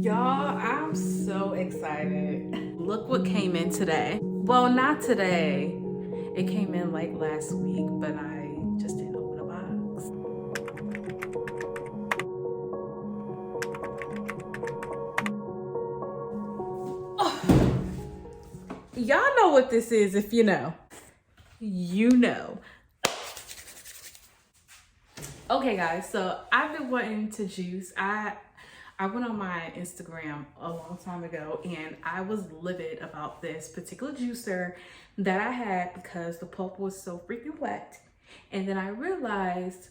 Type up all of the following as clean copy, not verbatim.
Y'all, I'm so excited. Look what came in today. Well, not today. It came in like last week, but I just didn't open the box. Oh, y'all know what this is if you know. You know. Okay, guys, so I've been wanting to juice. I went on my Instagram a long time ago and I was livid about this particular juicer that I had because the pulp was so freaking wet. And then I realized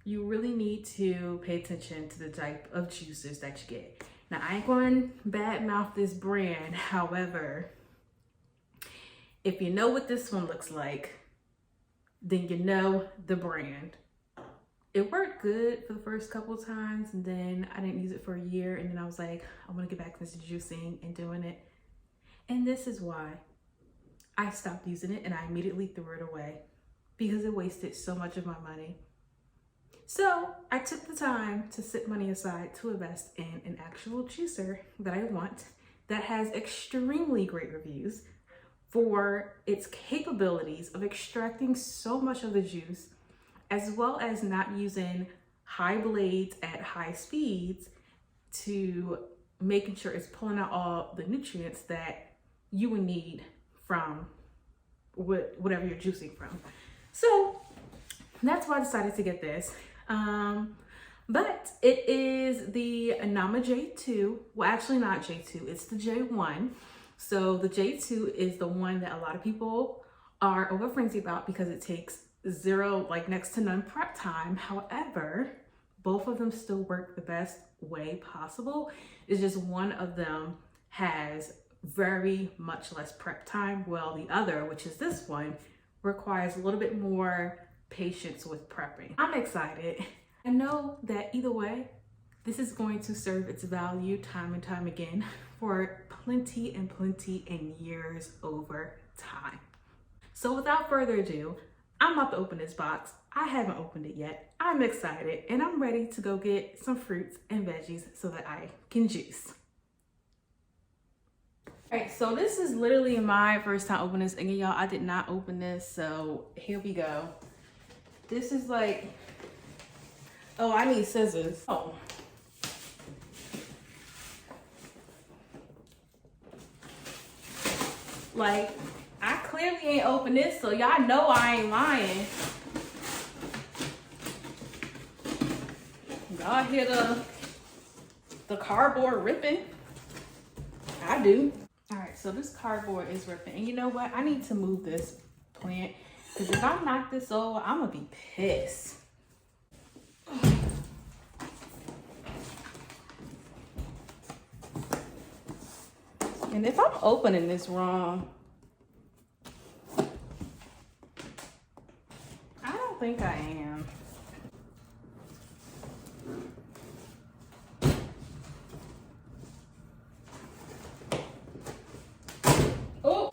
you really need to pay attention to the type of juicers that you get. Now, I ain't going to badmouth this brand. However, if you know what this one looks like, then you know the brand. It worked good for the first couple of times, and then I didn't use it for a year, and then I was like, I want to get back into juicing and doing it. And this is why I stopped using it, and I immediately threw it away because it wasted so much of my money. So I took the time to set money aside to invest in an actual juicer that I want, that has extremely great reviews for its capabilities of extracting so much of the juice, as well as not using high blades at high speeds to making sure it's pulling out all the nutrients that you would need from whatever you're juicing from. So that's why I decided to get this. But it is the Nama J2. Well, actually not J2, it's the J1. So the J2 is the one that a lot of people are over frenzied about because it takes zero, like next to none prep time. However, both of them still work the best way possible. It's just one of them has very much less prep time, while the other, which is this one, requires a little bit more patience with prepping. I'm excited. I know that either way, this is going to serve its value time and time again for plenty and years over time. So without further ado, I'm about to open this box. I haven't opened it yet. I'm excited and I'm ready to go get some fruits and veggies so that I can juice. All right, so this is literally my first time opening this. Again, y'all, I did not open this, so here we go. This is like, oh, I need scissors. Oh. Like, I clearly ain't opened this, so y'all know I ain't lying. Y'all hear the cardboard ripping? I do. All right, so this cardboard is ripping. And you know what? I need to move this plant, because if I knock this over, I'm gonna be pissed. And if I'm opening this wrong, I don't think I am. Oh,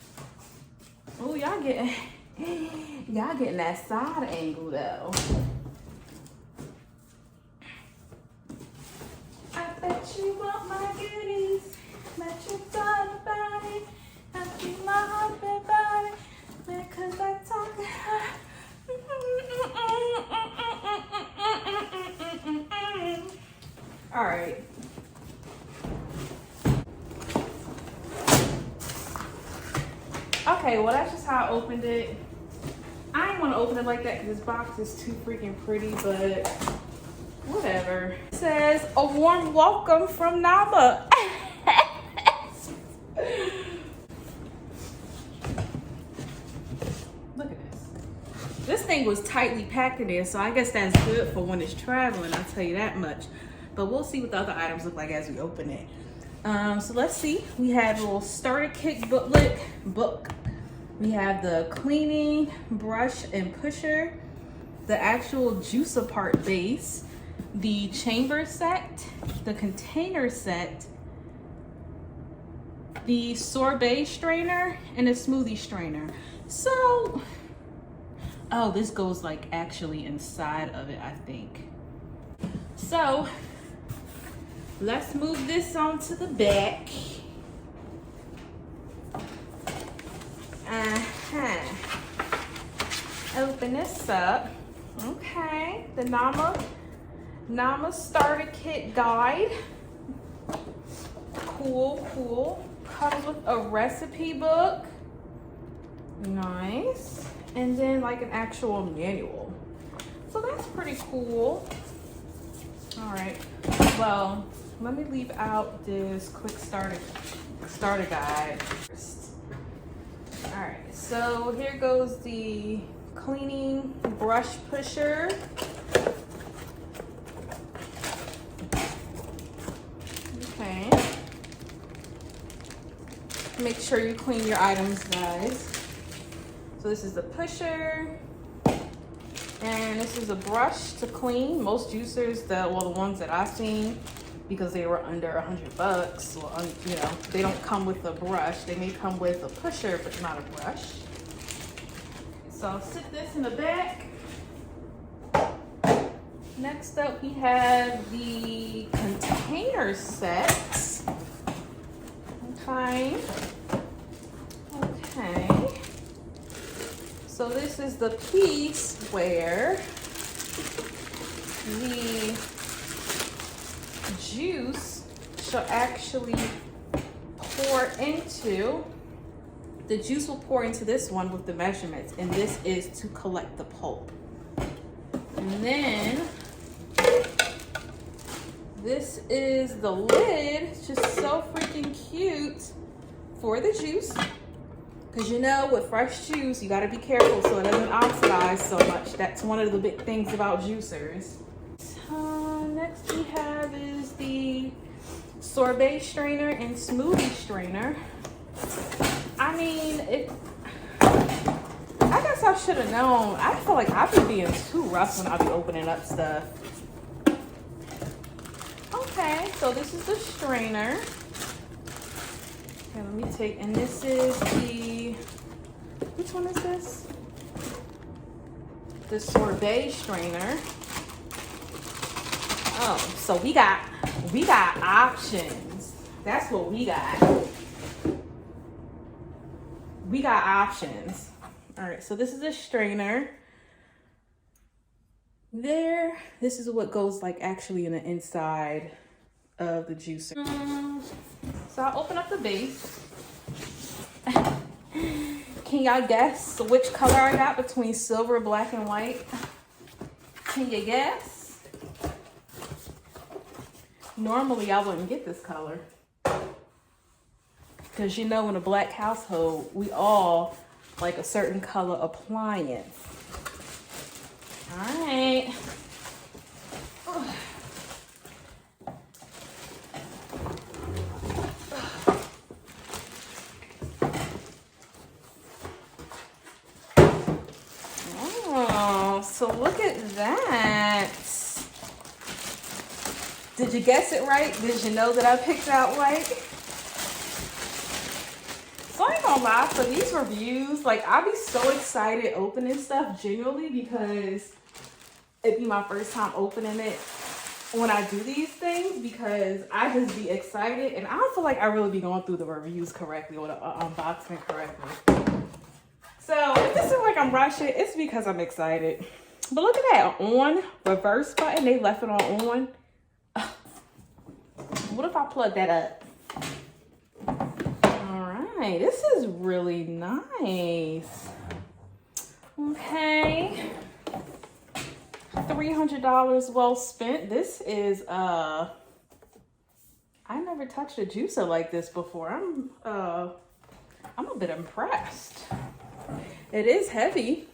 y'all getting that side angle though. I bet you want my goodies. Bet you thought about it. I keep my heart about it because I talk. All right. Okay, well that's just how I opened it. I ain't want to open it like that because this box is too freaking pretty, but whatever. It says a warm welcome from Nama. Look at this. This thing was tightly packed in there, so I guess that's good for when it's traveling, I'll tell you that much. But we'll see what the other items look like as we open it. So let's see. We have a little starter kit book. We have the cleaning brush and pusher, the actual juicer part base, the chamber set, the container set, the sorbet strainer, and a smoothie strainer. So, oh, this goes like actually inside of it, I think. So Let's move this on to the back. Open this up. Okay, the Nama starter kit guide. Cool. Comes with a recipe book. Nice. And then like an actual manual. So that's pretty cool. All right. Well, let me leave out this quick starter guide first. All right. So here goes the cleaning brush pusher. Okay. Make sure you clean your items, guys. So this is the pusher, and this is a brush to clean. Most juicers, the ones that I've seen, because they were under $100, well, you know, they don't come with a brush. They may come with a pusher, but not a brush. So I'll sit this in the back. Next up, we have the container sets. Okay. So this is the piece where the juice shall actually pour into. The juice will pour into this one with the measurements, and this is to collect the pulp. And then this is the lid. It's just so freaking cute for the juice. Because you know, with fresh juice, you got to be careful so it doesn't oxidize so much. That's one of the big things about juicers. Next we have is the sorbet strainer and smoothie strainer. I mean, I guess I should have known. I feel like I've been being too rough when I be opening up stuff. Okay, so this is the strainer. Okay, let me take, and this is the, which one is this? The sorbet strainer. Oh, so we got options. That's what we got. We got options. All right, so this is a strainer. This is what goes like actually in the inside of the juicer. So I'll open up the base. Can y'all guess which color I got between silver, black, and white? Can you guess? Normally I wouldn't get this color. Because you know, in a black household, we all like a certain color appliance. All right. Oh, so look at that. Did you guess it right? Did you know that I picked out white? So I ain't gonna lie, for these reviews, like I be so excited opening stuff genuinely because it'd be my first time opening it when I do these things, because I just be excited and I don't feel like I really be going through the reviews correctly or the unboxing correctly. So if this is like I'm rushing, it's because I'm excited. But look at that, on reverse button, they left it on. What if I plug that up? This is really nice. Okay. $300 well spent. This is I never touched a juicer like this before. I'm a bit impressed. It is heavy.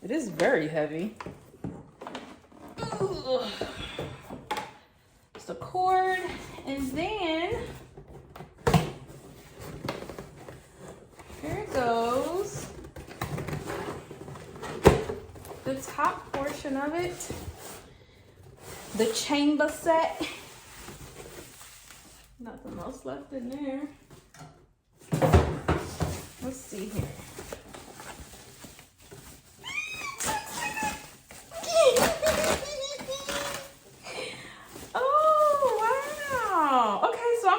It is very heavy. Ugh. It's a cord, and then here it goes. The top portion of it. The chamber set. Nothing else left in there. Let's see here. Oh,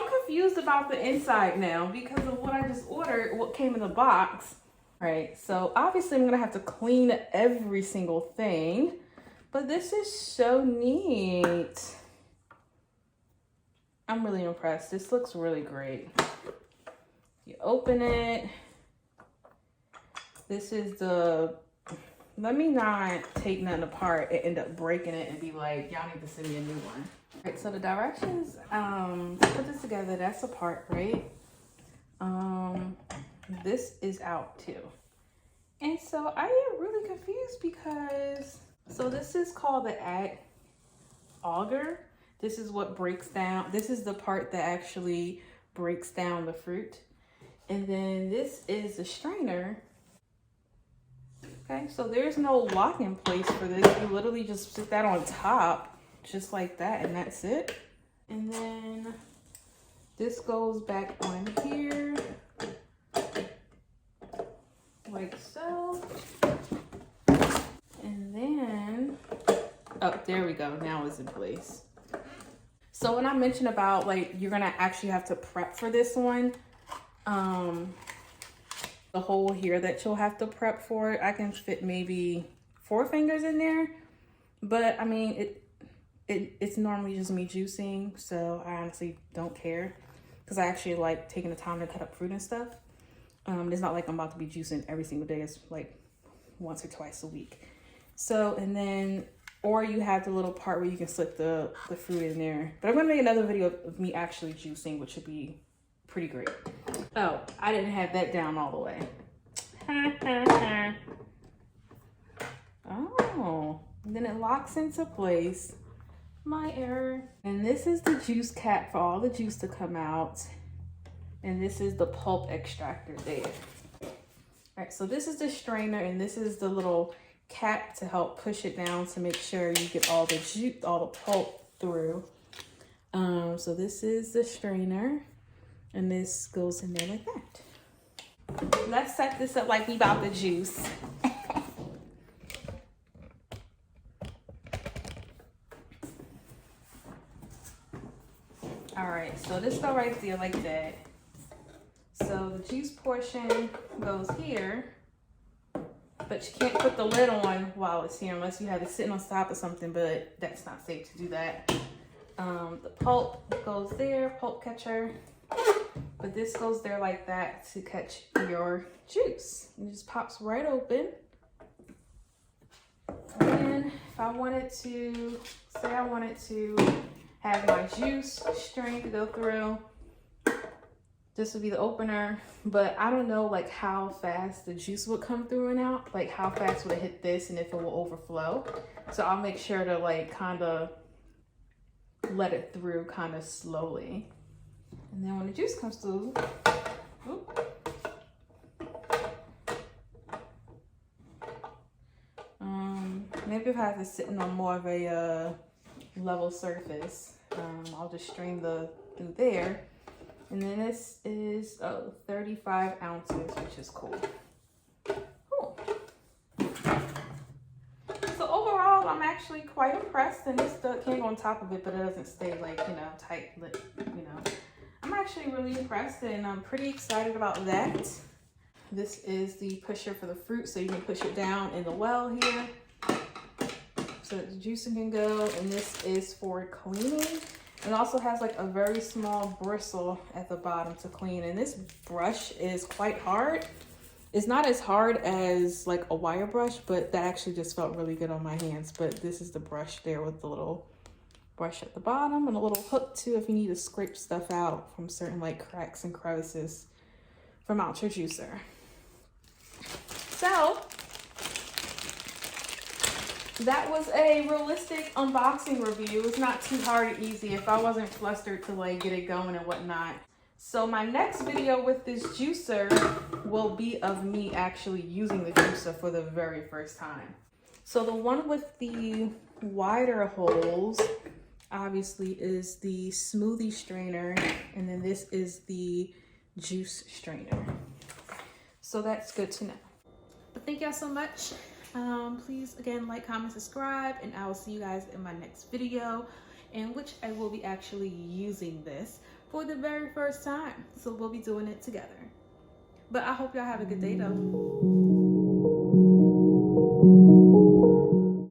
confused about the inside now because of what I just ordered, what came in the box. All right, so obviously I'm gonna have to clean every single thing, but this is so neat. I'm really impressed. This looks really great. You open it. This is the, let me not take nothing apart and end up breaking it and be like, y'all need to send me a new one. All right, so the directions, to put this together, that's a part, right? This is out too. And so I am really confused because, so this is called the auger. This is what breaks down, this is the part that actually breaks down the fruit. And then this is the strainer. Okay, so there's no locking place for this. You literally just stick that on top, just like that, and that's it. And then this goes back on here, like so. And then, oh, there we go, now it's in place. So when I mentioned about like, you're gonna actually have to prep for this one, the hole here that you'll have to prep for it, I can fit maybe 4 fingers in there, but I mean, it's normally just me juicing, so I honestly don't care because I actually like taking the time to cut up fruit and stuff. It's not like I'm about to be juicing every single day. It's like once or twice a week. So, and then, or you have the little part where you can slip the fruit in there. But I'm gonna make another video of me actually juicing, which would be pretty great. Oh, I didn't have that down all the way. Oh, and then it locks into place. My error. And this is the juice cap for all the juice to come out. And this is the pulp extractor there. All right, so this is the strainer and this is the little cap to help push it down to make sure you get all the juice, all the pulp through. So this is the strainer and this goes in there like that. Let's set this up like we about the juice. All right, so this go right there like that. So the juice portion goes here, but you can't put the lid on while it's here unless you have it sitting on top of something, but that's not safe to do that. The pulp goes there, pulp catcher, but this goes there like that to catch your juice. It just pops right open. And if I wanted to, say I wanted to have my juice string to go through, this would be the opener, but I don't know like how fast the juice would come through and out, like how fast would it hit this and if it will overflow. So I'll make sure to like kind of let it through kind of slowly. And then when the juice comes through, maybe if I have it sitting on more of a level surface, I'll just strain through there. And then this is 35 ounces, which is cool. Cool. So overall, I'm actually quite impressed. And this can go on top of it, but it doesn't stay like, you know, tight, you know. I'm actually really impressed and I'm pretty excited about that. This is the pusher for the fruit, so you can push it down in the well here so that the juicing can go. And this is for cleaning. It also has like a very small bristle at the bottom to clean. And this brush is quite hard. It's not as hard as like a wire brush, but that actually just felt really good on my hands. But this is the brush there with the little brush at the bottom and a little hook too if you need to scrape stuff out from certain like cracks and crevices from out your juicer. So that was a realistic unboxing review. It's not too hard or easy if I wasn't flustered to like get it going and whatnot. So my next video with this juicer will be of me actually using the juicer for the very first time. So the one with the wider holes obviously is the smoothie strainer, and then this is the juice strainer. So that's good to know. But thank y'all so much. Please again like, comment, subscribe, and I will see you guys in my next video in which I will be actually using this for the very first time. So we'll be doing it together. But I hope y'all have a good day though.